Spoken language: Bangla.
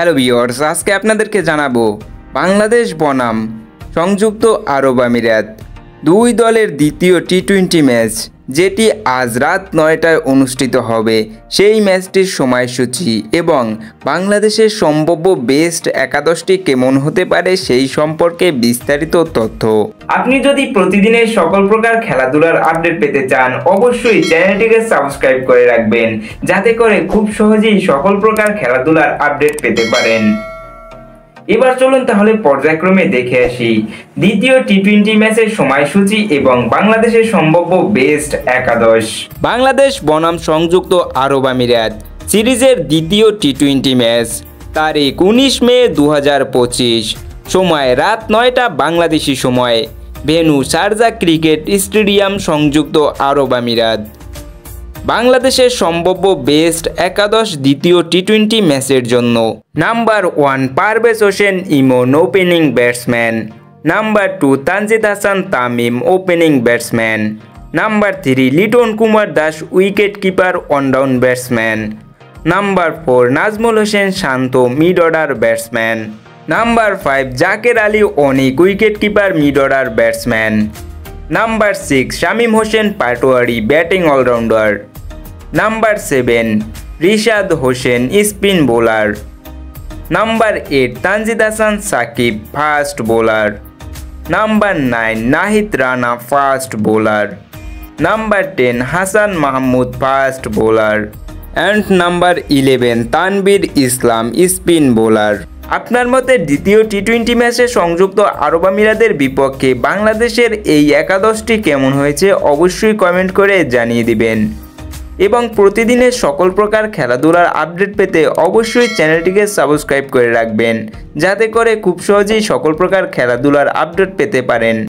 হ্যালো ভিউয়ার্স, আজকে আপনাদেরকে জানাবো বাংলাদেশ বনাম সংযুক্ত আরব আমিরাত দুই দলের দ্বিতীয় টি-20 ম্যাচ, যেটি আজ রাত 9টায় অনুষ্ঠিত হবে সেই ম্যাচটির সময়সূচি এবং বাংলাদেশের সম্ভাব্য বেস্ট একাদশটি কেমন হতে পারে সেই সম্পর্কে বিস্তারিত তথ্য। আপনি যদি প্রতিদিনের সকল প্রকার খেলাধুলার আপডেট পেতে চান, অবশ্যই চ্যানেলটিকে সাবস্ক্রাইব করে রাখবেন, যাতে করে খুব সহজেই সকল প্রকার খেলাধুলার আপডেট পেতে পারেন। এবার চলুন তাহলে পর্যায়ক্রমে দেখে আসি দ্বিতীয় টি-20 ম্যাচের সময়সূচি এবং বাংলাদেশের সম্ভাব্য বেস্ট একাদশ। বাংলাদেশ বনাম সংযুক্ত আরব আমিরাত সিরিজের দ্বিতীয় টি-20 ম্যাচ তারিখ 19 মে 2025, সময় রাত 9টা বাংলাদেশি সময়, ভেন্যু শারজা ক্রিকেট স্টেডিয়াম, সংযুক্ত আরব আমিরাত। বাংলাদেশের সম্ভাব্য বেস্ট একাদশ দ্বিতীয় টি-20 ম্যাচের জন্য: number 1 Parvez Hossain Emon, opening batsman. Number 2 Tanzid Hasan Tamim, opening batsman. Number 3 Liton Kumar Das, wicket keeper, one down batsman. Number 4 Najmul Hossain Shanto, mid order batsman. Number 5 Jaker Ali Anik, wicket keeper, mid order batsman. Number 6 Shamim Hossain Patwari, batting allrounder. Number 7 Rishad Hossain, spin bowler. Number 8 Tanzid Hasan Sakib, fast bowler. Number 9 Nahid Rana, fast bowler. Number 10 Hasan Mahmud, fast bowler. And number 11 Tanvir Islam, spin bowler. আপনার মতে দ্বিতীয় টি-20 ম্যাচে সংযুক্ত আরব আমিরাতের বিপক্ষে বাংলাদেশের এই একাদশটি কেমন হয়েছে অবশ্যই কমেন্ট করে জানিয়ে দিবেন এবং প্রতিদিনের সকল প্রকার খেলাধুলার আপডেট পেতে অবশ্যই চ্যানেলটিকে সাবস্ক্রাইব করে রাখবেন, যাতে করে খুব সহজেই সকল প্রকার খেলাধুলার আপডেট পেতে পারেন।